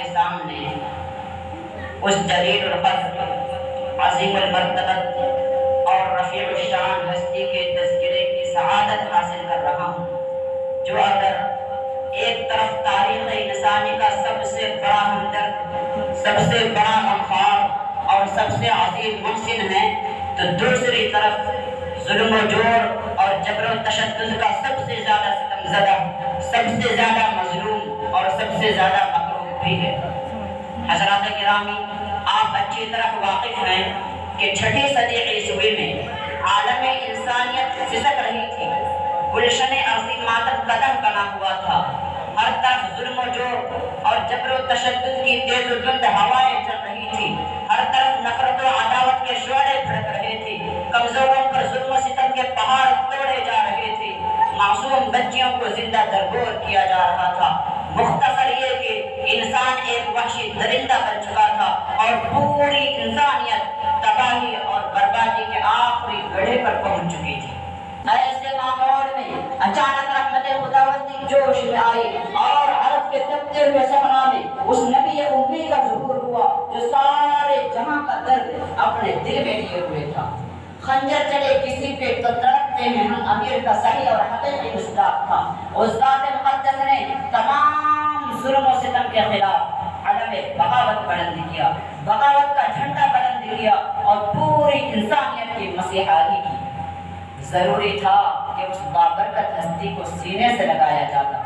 کے سامنے اس جلیل القدر، عظیم المرتبت اور رفیع الشان ہستی کے تذکرے کی سعادت حاصل کر رہا ہوں، جو اگر ایک طرف تاریخ انسانی کا سب سے بڑا ہمدرد، سب سے بڑا غمخوار اور سب سے عظیم محسن ہے، تو دوسری طرف ظلم و جور اور جبر و تشدد کا سب سے زیادہ ستم زدہ، سب سے زیادہ مظلوم اور سب سے زیادہ مکروہ بھی ہے۔ حضرات گرامی، آپ اچھی طرح واقف ہیں کہ 6 صدی عیسوی میں عالم انسانیت سسک رہی تھی، گلشن ارضی ماتم قدم بنا ہوا تھا، ہر طرف ظلم و جور اور جبر و تشدد کی تیز و تند ہوائیں چل رہی تھی، ہر طرف نفرت و عداوت کے شعلے بھڑک رہے تھے، کمزوروں پر ظلم و ستم کے پہاڑ توڑے جا رہے تھے، معصوم بچیوں کو زندہ درگور کیا جا رہا تھا۔ مختصر یہ کہ انسان ایک وحشی درندہ بن چکا تھا اور پوری انسانیت تباہی اور بربادی کے آخری گڑھے پر پہنچ چکی تھی۔ ایسے ماحول میں اچانک رحمت خداوندی جوش میں آئی اور عرب کے تپتے ہوئے صحرا میں اس نبی امی کا ظہور ہوا جو سارے جہاں کا درد اپنے دل میں لیے ہوئے تھا۔ خنجر چلے کسی پہ تو تڑپتے ہیں ہم امیر کا صحیح اور حقیقی مصداق تھا۔ اس ذات مقدس نے تمام ظلم و ستم کے خلاف علم بغاوت بلند کیا، بغاوت کا جھنڈا بلند کیا اور پوری انسانیت کی مسیحائی کی۔ ضروری تھا کہ اس بابرکت ہستی کو سینے سے لگایا جاتا،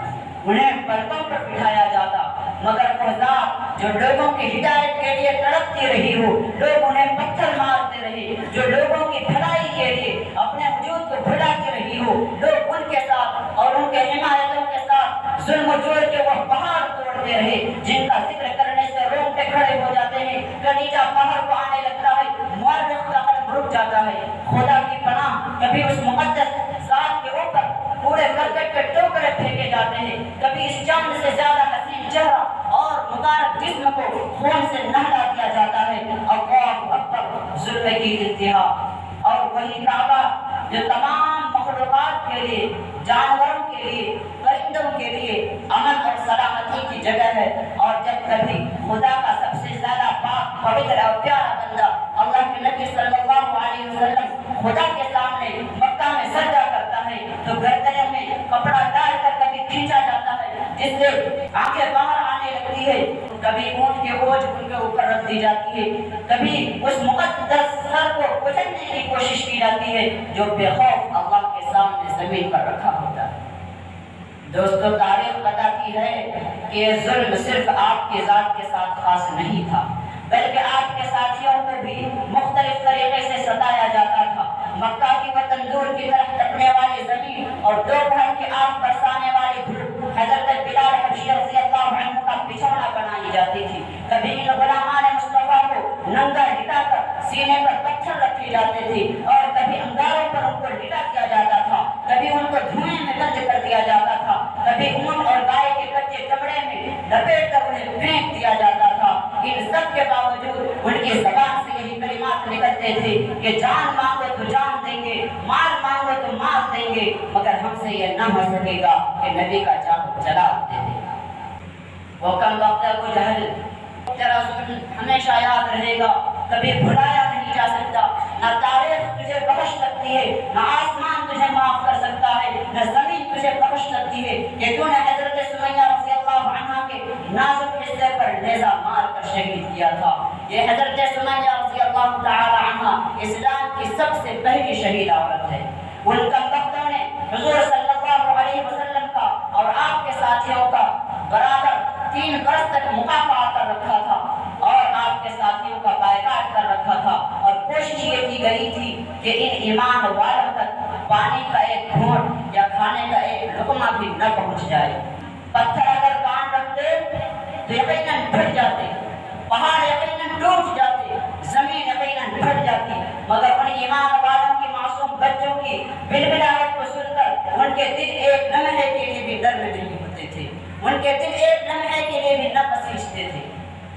انہیں پلکوں پر بٹھایا جاتا، مگر وہ ذات جو لوگوں کی ہدایت کے لیے تڑپتی رہی ہو، لوگ انہیں پتھر مارتے رہے، جو لوگوں کی بھلائی کے لیے اپنے وجود کو بھلاتی رہی ہو، لوگ ان کے ساتھ اور ان کے حمایتوں کے ساتھ ظلم و جور کے وہ پہاڑ توڑتے رہے جن کا ذکر کرنے سے رونگٹے کھڑے ہو جاتے ہیں، کلیجہ باہر کو آنے لگتا ہے، مورخ کا قلم رک جاتا ہے۔ خدا کی پناہ، کبھی اس مقدس ذات کے اوپر پورے کرکٹ کے ٹوکرے پھینکے جاتے ہیں، کبھی اس چاند سے زیادہ حسین چہرہ اور مبارک جسم کو خون سے نہلا دیا جاتا ہے۔ اللہ اکبر، ظلم کی انتہا۔ اور وہی کعبہ جو تمام مخلوقات کے لیے، جانوروں کے لیے، پرندوں کے لیے امن اور سلامتی کی جگہ ہے، اور جب کبھی خدا کا سب سے زیادہ پاک، پوتر اور پیارا بندہ اللہ کے نبی صلی اللہ علیہ وسلم خدا کے سامنے مکہ میں سجدہ کرتا ہے تو گردن میں کپڑا ڈال کر کبھی کھینچا جاتا ہے جس سے آنکھیں باہر آنے لگتی ہے، کبھی اونٹ کے بوجھ ان کے اوپر رکھ دی جاتی ہے، کبھی اس مقدس سر کو کچلنے کی کوشش کی جاتی ہے جو بے خوف اللہ کے سامنے زمین پر رکھا ہوتا ہے۔ دوستو، تاریخ بتاتی ہے کہ یہ ظلم صرف آپ کی ذات کے ساتھ خاص نہیں تھا، بلکہ آپ کے ساتھیوں کو بھی مختلف طریقے سے ستایا جاتا تھا۔ مکہ کی وہ تندور کی طرف تپنے والی زمین اور دوپہر کی آگ برسانے والی دھوپ حضرت بلال حبشی رضی اللہ عنہ کا بچھونا بنائی جاتی تھی۔ کبھی ان غلامان مصطفیٰ کو ننگا لٹا کر سینے پر پتھر رکھی جاتے تھے اور کبھی انگاروں پر ان کو لٹا دیا جاتا تھا، کبھی ان کو دھوئیں میں بند کر دیا جاتا تھا، کبھی اونٹ اور گائے کے کچے چمڑے میں لپیٹ کر انہیں پھینک دیا جاتا تھا۔ ان سب کے باوجود ان کی زبان سے یہی کلمات نکلتے تھے کہ جان مانگو تو جان دیں گے، مال مانگو تو مال دیں گے، مگر ہم سے یہ نہ ہو سکے گا کہ نبی کا چاقو جلا دے دیں۔ وہ کم وقت ابو جہل، تیرا ظلم ہمیشہ یاد رہے گا، کبھی بھلایا نہیں جا سکتا، نہ تاریخ تجھے بخش سکتی ہے، نہ آسمان تجھے معاف کر سکتا ہے، نہ زمین تجھے بخش سکتی ہے کہ تو نے حضرت سمیہ رضی اللہ عنہا کے نازک حصے پر نیزہ مار کر شہید کیا تھا۔ یہ حضرت سمیہ رضی اللہ تعالی عنہا اسلام کی سب سے پہلی شہید عورت ہے۔ ان کم بختوں نے حضور صلی اللہ علیہ وسلم کا اور آپ کے ساتھیوں کا برابر 3 برس تک مقابلہ کر رکھا تھا اور آپ کے ساتھیوں کا بائیکاٹ کر رکھا تھا، اور کوشش یہ کی گئی تھی کہ ان ایمان والوں تک پانی کا ایک گھونٹ یا کھانے کا ایک لقمہ بھی نہ پہنچ جائے۔ پتھر اگر کان رکھتے تو یقیناً پھٹ جاتے، پہاڑ یقیناً ٹوٹ جاتے، زمین یقیناً پھٹ جاتی، مگر ان ایمان والوں کی معصوم بچوں کی بلبلاہٹ کو سن کر ان کے دل ایک لمحے کے لیے بھی ڈر میں نہیں ہوتے تھے، ان کے دل ایک لمحے کے لیے بھی نہ پسیجتے تھے۔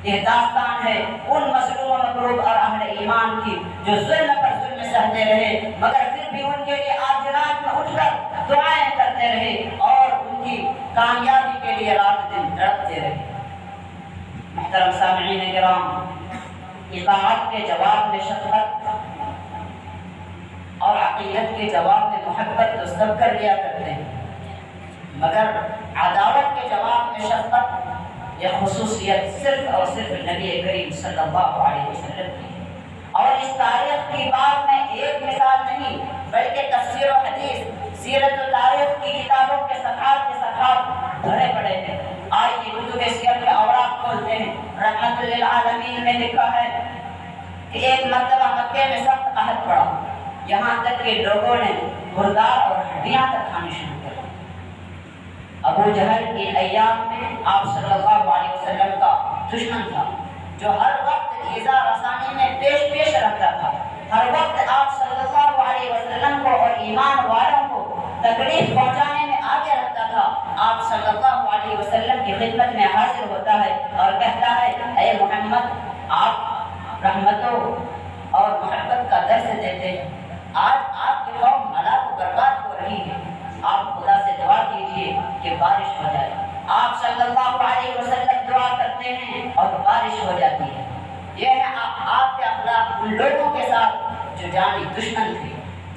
یہ داستان ہے ان مظلوم و مغلوب اور اہل ایمان کی جو ظلم پر ظلم سہتے رہے، مگر پھر بھی ان کے لیے آج رات میں اٹھ کر دعائیں کرتے رہے اور ان کی کامیابی کے لیے رات دن تڑپتے رہے۔ محترم سامعین کرام، اطاعت کے جواب میں شفقت اور عقیدت کے جواب میں محبت تو سب کر لیا کرتے ہیں، مگر عداوت کے جواب میں شفقت یہ خصوصیت صرف اور صرف نبی کریم صلی اللہ علیہ وسلم کی ہے۔ اور اس تاریخ کی بات میں ایک مثال نہیں بلکہ تفسیر و حدیث، سیرت و تاریخ کی کتابوں کے صفحات بھرے پڑے ہیں۔ آئیے کتب سیرت کے اوراق کھولتے ہیں۔ رحمت للعالمین میں لکھا ہے کہ ایک مرتبہ مکے میں سخت قحط پڑا، یہاں تک کہ لوگوں نے مردار اور ہڈیاں تک کھانی شروع کر دی۔ ابو جہل ان ایام میں آپ صلی اللہ علیہ وسلم کا دشمن تھا، جو ہر وقت ایذا رسانی میں پیش رکھتا تھا، ہر وقت آپ صلی اللہ علیہ وسلم کو اور ایمان والوں کو تکلیف پہنچانے میں آگے رہتا تھا۔ آپ صلی اللہ علیہ وسلم کی خدمت میں حاضر ہوتا ہے اور کہتا ہے، اے محمد، آپ رحمتوں اور محبت کا درس دیتے ہیں، آج آپ کی قوم ہلاک و برباد ہو رہی ہے، آپ خدا سے دعا کیجیے کہ بارش ہو جائے۔ آپ صلی اللہ علیہ وسلم دعا کرتے ہیں اور بارش ہو جاتی ہے۔ یہ ہے آپ کے اخلاق ان لوگوں کے ساتھ جو جانی دشمن تھے،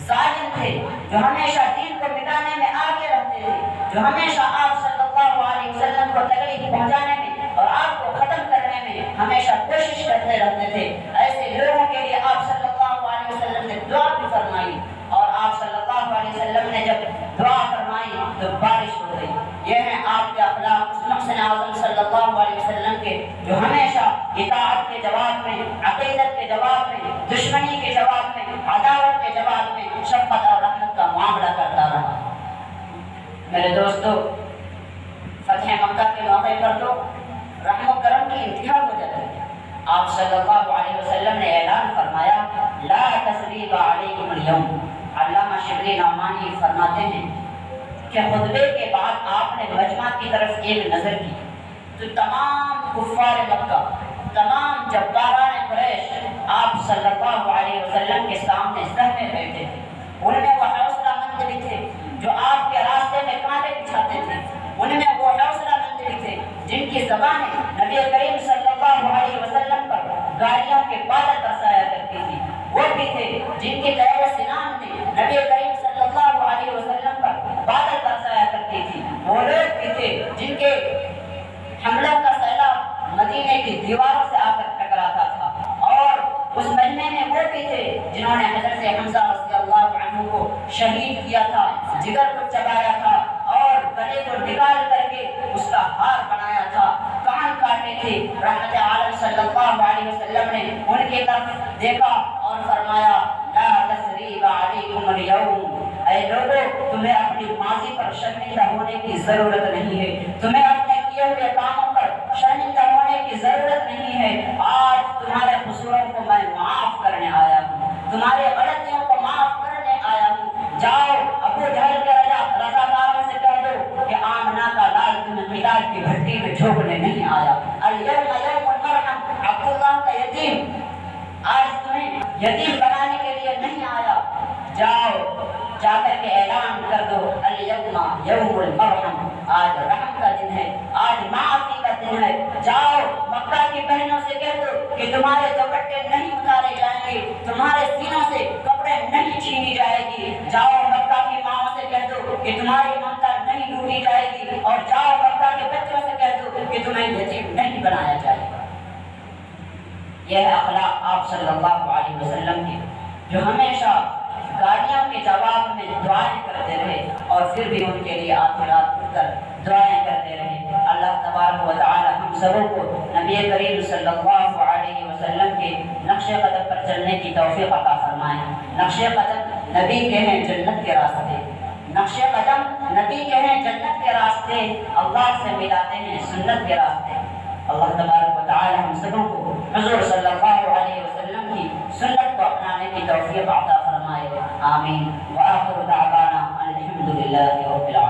ظالم تھے، جو ہمیشہ دین کو مٹانے میں آگے رہتے تھے، جو ہمیشہ آپ صلی اللہ علیہ وسلم کو تکلیف پہنچانے میں اور آپ کو ختم کرنے میں ہمیشہ کوشش کرتے رہتے تھے۔ ایسے لوگوں کے لیے آپ صلی اللہ علیہ وسلم نے دعا بھی فرمائی، اور آپ صلی اللہ علیہ وسلم نے جب دعا فرمائی تو بارش ہو گئی۔ یہ ہیں آپ کے اخلاق اس محسن اعظم صلی اللہ علیہ وسلم کے، جو ہمیشہ اطاعت کے جواب میں، عقیدت کے جواب میں، دشمنی کے جواب میں، عداوت کے جواب میں شفقت اور رحمت کا معاملہ کرتا رہا۔ میرے دوستو، فتح مکہ کے موقع پر تو رحم و کرم کی انتہا ہو جاتی ہے۔ آپ صلی اللہ علیہ وسلم نے اعلان فرمایا، لا تثریب علیکم اليوم۔ علامہ شبلی نعمانی فرماتے ہیں کہ خطبے کے بعد آپ نے مجمع کی طرف ایک نظر کی تو تمام کفار مکہ، تمام جباران قریش آپ صلی اللہ علیہ وسلم کے سامنے سر میں بیٹھے تھے۔ ان میں وہ حوصلہ مند بھی تھے جو آپ کے راستے میں کانٹے بچھاتے تھے، ان میں وہ حوصلہ مند بھی تھے جن کی زبانیں نبی کریم صلی اللہ علیہ وسلم پر گالیوں کے بادل برسایا کرتی تھی، وہ بھی تھے جن کی طیب و سنان میں نبی کریم صلی اللہ علیہ وسلم پر بادل برسایا کرتی تھی، وہ لوگ بھی تھے جن کے حملوں کا سیلاب مدینے کی دیواروں سے آ کر ٹکراتا تھا، اور اس مجمع میں وہ بھی تھے جنہوں نے حضرت حمزہ رضی اللہ عنہ کو شہید کیا تھا، جگر کو چبایا تھا اور گلے کو نکال کر کے اس کا ہار بنایا تھا، کان کاٹے تھے۔ رحمت عالم صلی اللہ علیہ وسلم نے ان کی طرف دیکھا اور فرمایا، لا تثریب علیکم اليوم۔ اے لوگوں، تمہیں اپنی ماضی پر شرمندہ ہونے کی ضرورت نہیں ہے، تمہیں اپنے کیے ہوئے کاموں پر شرمندہ ہونے کی ضرورت نہیں ہے۔ آج تمہارے قصوروں کو میں معاف کرنے آیا ہوں، تمہارے غلطیوں کو معاف کرنے آیا ہوں۔ جاؤ ابو جہل کے رضاکاروں سے کہہ دو کہ آمنہ کا لال تمہیں قتال کی بھٹی میں جھونکنے نہیں آیا۔ الیوم یوم المرحم، عبداللہ کا یتیم آج تمہیں یتیم بنانے کے لیے نہیں آیا۔ جاؤ جا کر کے اعلان کر دو، الیوم یوم المرحم، آج رحم کا دن ہے، آج معافی کا دن ہے۔ جاؤ مکہ کی بہنوں سے کہہ دو کہ تمہارے دوپٹے نہیں اتارے جائیں گے، تمہارے سینوں سے کپڑے نہیں چھینی جائے گی۔ جاؤ مکہ کی ماؤں سے کہہ دو کہ تمہاری ممتا نہیں لوٹی جائے گی، اور جاؤ مکہ کے بچوں سے کہہ دو کہ تمہیں یتیم نہیں بنایا جائے گا۔ یہ ہے اخلاق آپ صلی اللہ علیہ وسلم کے، جو ہمیشہ گالیوں کے جواب میں دعائیں کرتے رہے اور پھر بھی ان کے لیے آخر رات اٹھ کر دعائیں کرتے رہے۔ اللہ تبارک و تعالی ہم سبوں کو نبی کریم صلی اللہ علیہ وسلم کے نقش قدم پر چلنے کی توفیق عطا فرمائے۔ نقش قدم نبی کے ہیں جنت کے راستے، نقش قدم نبی کے ہیں جنت کے راستے، اللہ سے ملاتے ہیں سنت کے راستے۔ اللہ تبارک و تعالی ہم سبوں کو حضور صلی اللہ علیہ وسلم کی سنت کو اپنانے کی توفیق عطا فرمائے، آمین۔ وآخر دعوانا الحمد للہ رب العالمین۔